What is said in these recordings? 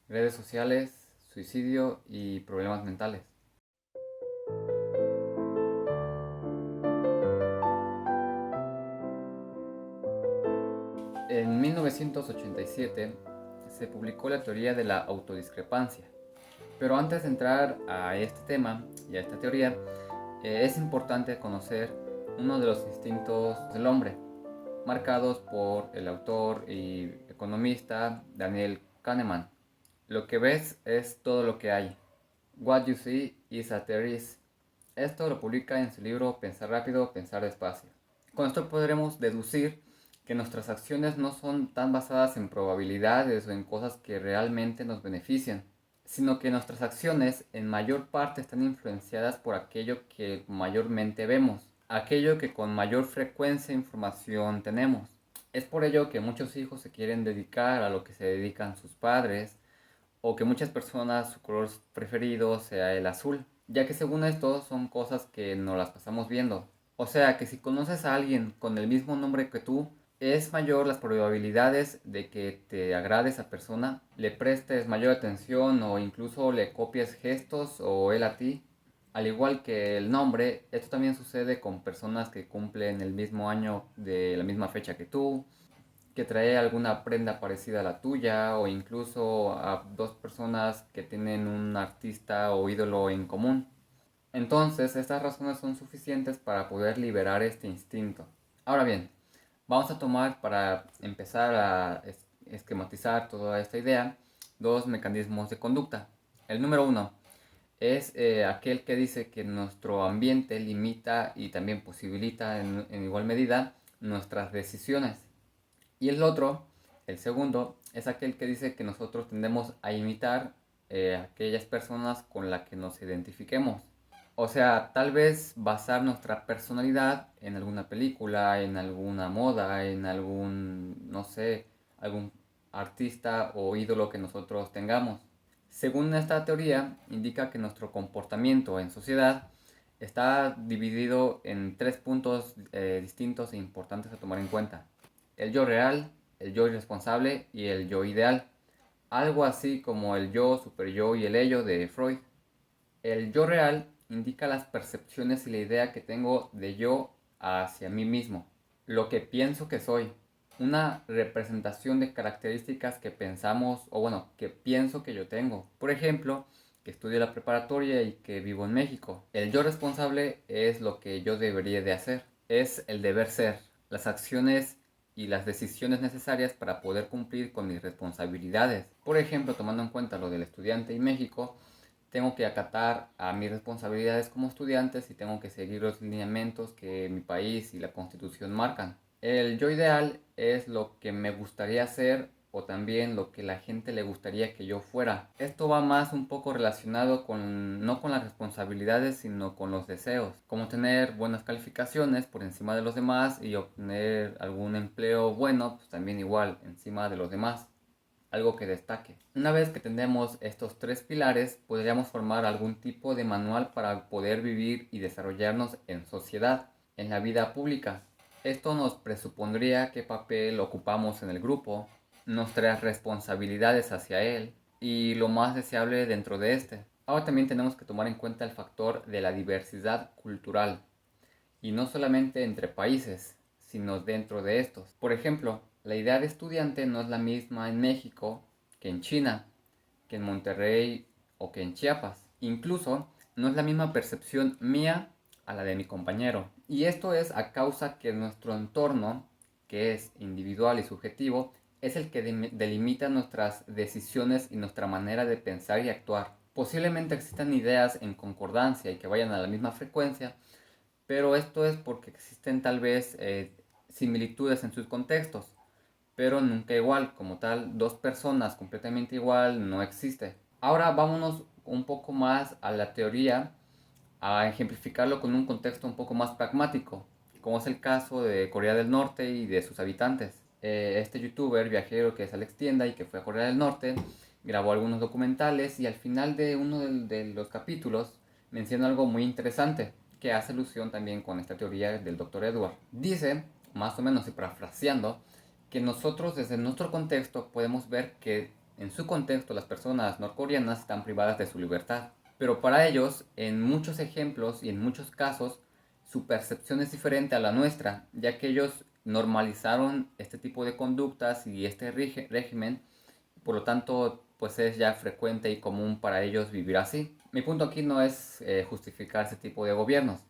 redes sociales, suicidio y problemas mentales. En 1987 se publicó la teoría de la autodiscrepancia. Pero antes de entrar a este tema y a esta teoría, es importante conocer uno de los instintos del hombre, marcados por el autor y economista Daniel Kahneman. Lo que ves es todo lo que hay. What you see is a there is. Esto lo publica en su libro Pensar rápido, pensar despacio. Con esto podremos deducir que nuestras acciones no son tan basadas en probabilidades o en cosas que realmente nos benefician, sino que nuestras acciones en mayor parte están influenciadas por aquello que mayormente vemos, aquello que con mayor frecuencia e información tenemos. Es por ello que muchos hijos se quieren dedicar a lo que se dedican sus padres, o que muchas personas su color preferido sea el azul, ya que según esto son cosas que no las pasamos viendo. O sea que si conoces a alguien con el mismo nombre que tú, es mayor las probabilidades de que te agrade esa persona, le prestes mayor atención o incluso le copies gestos o él a ti. Al igual que el nombre, esto también sucede con personas que cumplen el mismo año de la misma fecha que tú, que trae alguna prenda parecida a la tuya o incluso a dos personas que tienen un artista o ídolo en común. Entonces, estas razones son suficientes para poder liberar este instinto. Ahora bien, vamos a tomar para empezar a esquematizar toda esta idea dos mecanismos de conducta. El número uno es aquel que dice que nuestro ambiente limita y también posibilita en igual medida nuestras decisiones. Y el otro, el segundo, es aquel que dice que nosotros tendemos a imitar aquellas personas con las que nos identifiquemos. O sea, tal vez basar nuestra personalidad en alguna película, en alguna moda, en algún, no sé, algún artista o ídolo que nosotros tengamos. Según esta teoría, indica que nuestro comportamiento en sociedad está dividido en tres puntos distintos e importantes a tomar en cuenta: el yo real, el yo irresponsable y el yo ideal. Algo así como el yo, superyo y el ello de Freud. El yo real indica las percepciones y la idea que tengo de yo hacia mí mismo, lo que pienso que soy, una representación de características que pensamos, o bueno, que pienso que yo tengo. Por ejemplo, que estudio la preparatoria y que vivo en México. El yo responsable es lo que yo debería de hacer, es el deber ser, las acciones y las decisiones necesarias para poder cumplir con mis responsabilidades. Por ejemplo, tomando en cuenta lo del estudiante y México, tengo que acatar a mis responsabilidades como estudiantes y tengo que seguir los lineamientos que mi país y la Constitución marcan. El yo ideal es lo que me gustaría ser o también lo que la gente le gustaría que yo fuera. Esto va más un poco relacionado con no con las responsabilidades, sino con los deseos, como tener buenas calificaciones por encima de los demás y obtener algún empleo bueno, pues también igual encima de los demás, algo que destaque. Una vez que tenemos estos tres pilares, podríamos formar algún tipo de manual para poder vivir y desarrollarnos en sociedad, en la vida pública. Esto nos presupondría qué papel ocupamos en el grupo, nuestras responsabilidades hacia él y lo más deseable dentro de este. Ahora también tenemos que tomar en cuenta el factor de la diversidad cultural, y no solamente entre países, sino dentro de estos. Por ejemplo, la idea de estudiante no es la misma en México que en China, que en Monterrey o que en Chiapas. Incluso no es la misma percepción mía a la de mi compañero. Y esto es a causa que nuestro entorno, que es individual y subjetivo, es el que delimita nuestras decisiones y nuestra manera de pensar y actuar. Posiblemente existan ideas en concordancia y que vayan a la misma frecuencia, pero esto es porque existen tal vez similitudes en sus contextos, pero nunca igual, como tal, dos personas completamente igual no existe. Ahora vámonos un poco más a la teoría, a ejemplificarlo con un contexto un poco más pragmático, como es el caso de Corea del Norte y de sus habitantes. Este youtuber viajero que es Alex Tienda y que fue a Corea del Norte, grabó algunos documentales y al final de uno de los capítulos menciona algo muy interesante que hace alusión también con esta teoría del Dr. Edward. Dice, más o menos y parafraseando, que nosotros desde nuestro contexto podemos ver que en su contexto las personas norcoreanas están privadas de su libertad. Pero para ellos, en muchos ejemplos y en muchos casos, su percepción es diferente a la nuestra, ya que ellos normalizaron este tipo de conductas y este régimen, por lo tanto, pues es ya frecuente y común para ellos vivir así. Mi punto aquí no es justificar ese tipo de gobiernos.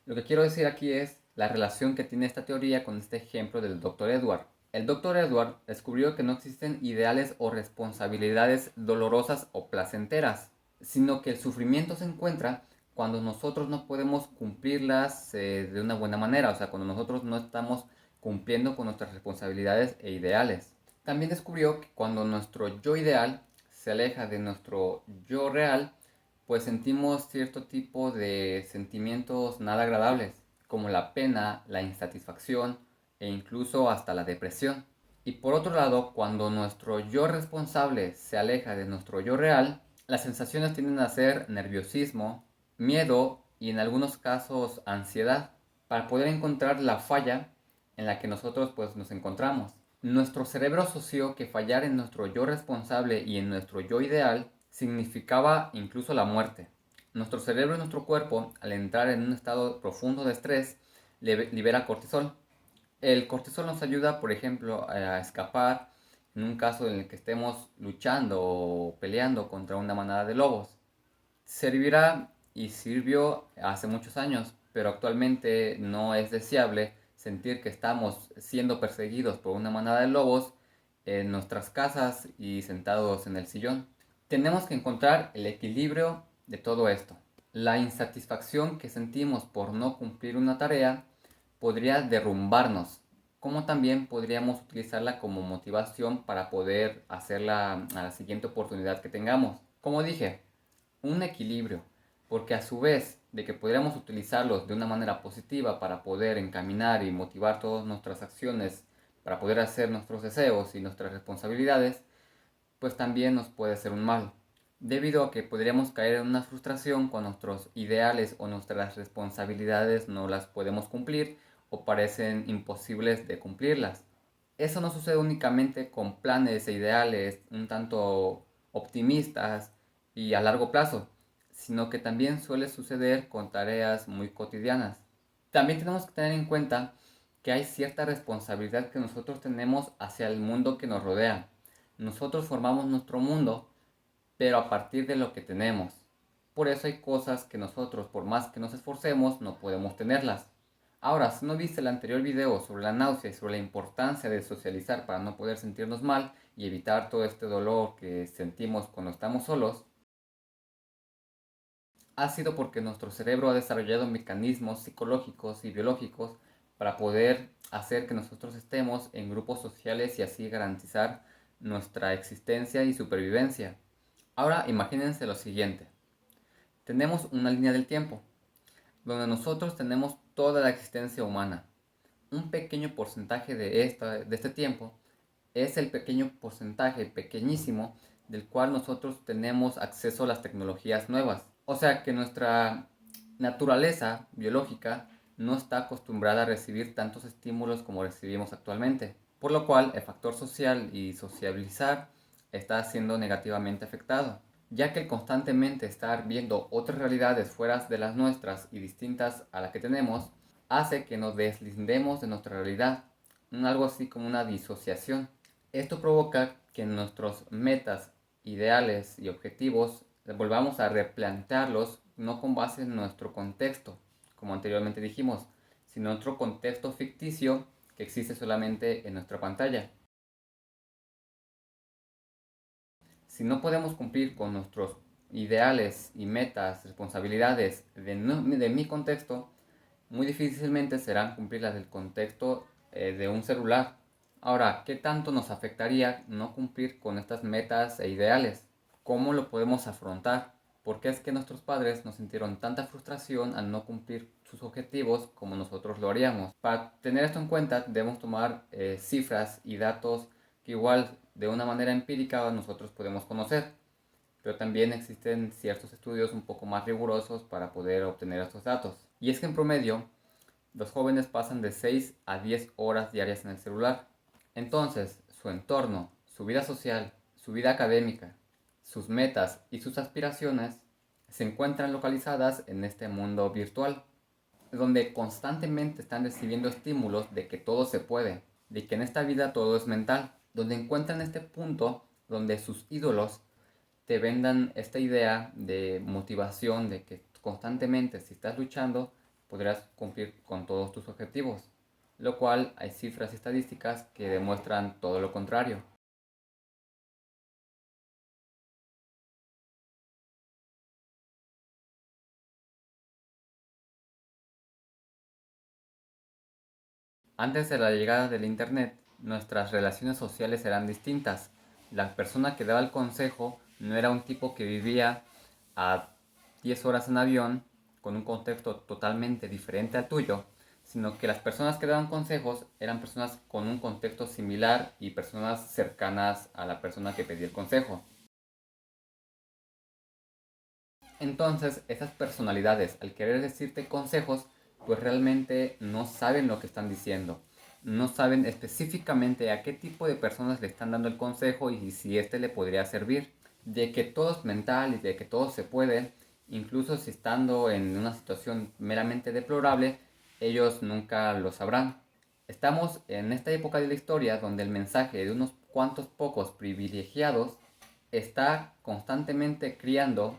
Lo que quiero decir aquí es la relación que tiene esta teoría con este ejemplo del Dr. Edward. El Dr. Edward descubrió que no existen ideales o responsabilidades dolorosas o placenteras, sino que el sufrimiento se encuentra cuando nosotros no podemos cumplirlas de una buena manera, o sea, cuando nosotros no estamos cumpliendo con nuestras responsabilidades e ideales. También descubrió que cuando nuestro yo ideal se aleja de nuestro yo real, pues sentimos cierto tipo de sentimientos nada agradables, como la pena, la insatisfacción e incluso hasta la depresión. Y por otro lado, cuando nuestro yo responsable se aleja de nuestro yo real, las sensaciones tienden a ser nerviosismo, miedo y en algunos casos ansiedad, para poder encontrar la falla en la que nosotros pues nos encontramos. Nuestro cerebro asoció que fallar en nuestro yo responsable y en nuestro yo ideal significaba incluso la muerte. Nuestro cerebro y nuestro cuerpo, al entrar en un estado profundo de estrés, libera cortisol. El cortisol nos ayuda, por ejemplo, a escapar en un caso en el que estemos luchando o peleando contra una manada de lobos. Servirá y sirvió hace muchos años, pero actualmente no es deseable sentir que estamos siendo perseguidos por una manada de lobos en nuestras casas y sentados en el sillón. Tenemos que encontrar el equilibrio de todo esto. La insatisfacción que sentimos por no cumplir una tarea podría derrumbarnos, como también podríamos utilizarla como motivación para poder hacerla a la siguiente oportunidad que tengamos. Como dije, un equilibrio, porque a su vez de que podríamos utilizarlos de una manera positiva para poder encaminar y motivar todas nuestras acciones, para poder hacer nuestros deseos y nuestras responsabilidades, pues también nos puede ser un mal, debido a que podríamos caer en una frustración cuando nuestros ideales o nuestras responsabilidades no las podemos cumplir o parecen imposibles de cumplirlas. Eso no sucede únicamente con planes e ideales un tanto optimistas y a largo plazo, sino que también suele suceder con tareas muy cotidianas. También tenemos que tener en cuenta que hay cierta responsabilidad que nosotros tenemos hacia el mundo que nos rodea. Nosotros formamos nuestro mundo, pero a partir de lo que tenemos. Por eso hay cosas que nosotros, por más que nos esforcemos, no podemos tenerlas. Ahora, si no viste el anterior video sobre la náusea y sobre la importancia de socializar para no poder sentirnos mal y evitar todo este dolor que sentimos cuando estamos solos, ha sido porque nuestro cerebro ha desarrollado mecanismos psicológicos y biológicos para poder hacer que nosotros estemos en grupos sociales y así garantizar nuestra existencia y supervivencia. Ahora imagínense lo siguiente. Tenemos una línea del tiempo, donde nosotros tenemos toda la existencia humana. Un pequeño porcentaje de este tiempo es el pequeño porcentaje, pequeñísimo, del cual nosotros tenemos acceso a las tecnologías nuevas. O sea que nuestra naturaleza biológica no está acostumbrada a recibir tantos estímulos como recibimos actualmente, por lo cual el factor social y sociabilizar está siendo negativamente afectado, ya que el constantemente estar viendo otras realidades fuera de las nuestras y distintas a la que tenemos, hace que nos deslindemos de nuestra realidad, algo así como una disociación. Esto provoca que nuestros metas, ideales y objetivos volvamos a replantearlos no con base en nuestro contexto, como anteriormente dijimos, sino en otro contexto ficticio que existe solamente en nuestra pantalla. Si no podemos cumplir con nuestros ideales y metas, responsabilidades de mi contexto, muy difícilmente serán cumplir las del contexto de un celular. Ahora, ¿qué tanto nos afectaría no cumplir con estas metas e ideales? ¿Cómo lo podemos afrontar? ¿Por qué es que nuestros padres nos sintieron tanta frustración al no cumplir sus objetivos como nosotros lo haríamos? Para tener esto en cuenta, debemos tomar cifras y datos que igual de una manera empírica nosotros podemos conocer. Pero también existen ciertos estudios un poco más rigurosos para poder obtener estos datos. Y es que en promedio, los jóvenes pasan de 6 a 10 horas diarias en el celular. Entonces, su entorno, su vida social, Su vida académica, sus metas y sus aspiraciones se encuentran localizadas en este mundo virtual, donde constantemente están recibiendo estímulos de que todo se puede, de que en esta vida todo es mental, donde encuentran este punto donde sus ídolos te vendan esta idea de motivación, de que constantemente si estás luchando podrás cumplir con todos tus objetivos, lo cual hay cifras y estadísticas que demuestran todo lo contrario. Antes de la llegada del Internet, nuestras relaciones sociales eran distintas. La persona que daba el consejo no era un tipo que vivía a 10 horas en avión con un contexto totalmente diferente al tuyo, sino que las personas que daban consejos eran personas con un contexto similar y personas cercanas a la persona que pedía el consejo. Entonces, esas personalidades, al querer decirte consejos, pues realmente no saben lo que están diciendo. No saben específicamente a qué tipo de personas le están dando el consejo y si éste le podría servir. De que todo es mental y de que todo se puede, incluso si estando en una situación meramente deplorable, ellos nunca lo sabrán. Estamos en esta época de la historia donde el mensaje de unos cuantos pocos privilegiados está constantemente criando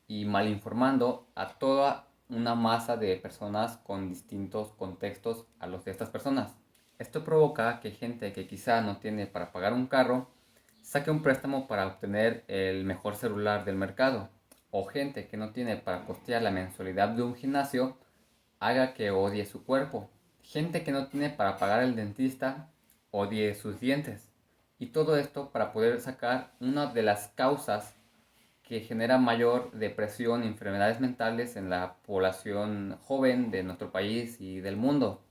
y malinformando a toda una masa de personas con distintos contextos a los de estas personas. Esto provoca que gente que quizá no tiene para pagar un carro saque un préstamo para obtener el mejor celular del mercado, o gente que no tiene para costear la mensualidad de un gimnasio haga que odie su cuerpo. Gente que no tiene para pagar el dentista odie sus dientes. Y todo esto para poder sacar una de las causas que genera mayor depresión y enfermedades mentales en la población joven de nuestro país y del mundo.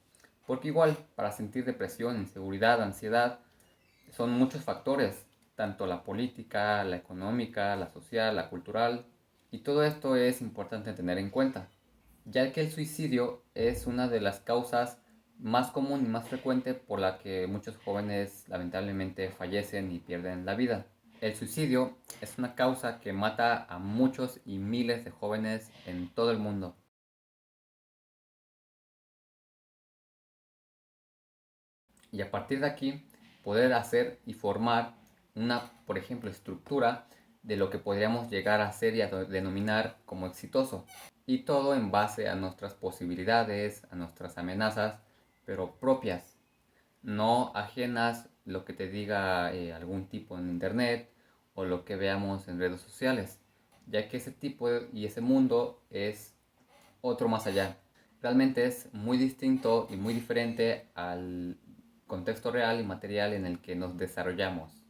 Porque igual, para sentir depresión, inseguridad, ansiedad, son muchos factores, tanto la política, la económica, la social, la cultural, y todo esto es importante tener en cuenta, ya que el suicidio es una de las causas más común y más frecuente por la que muchos jóvenes lamentablemente fallecen y pierden la vida. El suicidio es una causa que mata a muchos y miles de jóvenes en todo el mundo. Y a partir de aquí poder hacer y formar una, por ejemplo, estructura de lo que podríamos llegar a ser y a denominar como exitoso. Y todo en base a nuestras posibilidades, a nuestras amenazas, pero propias, no ajenas lo que te diga algún tipo en internet o lo que veamos en redes sociales, ya que ese tipo y ese mundo es otro más allá. Realmente es muy distinto y muy diferente al contexto real y material en el que nos desarrollamos.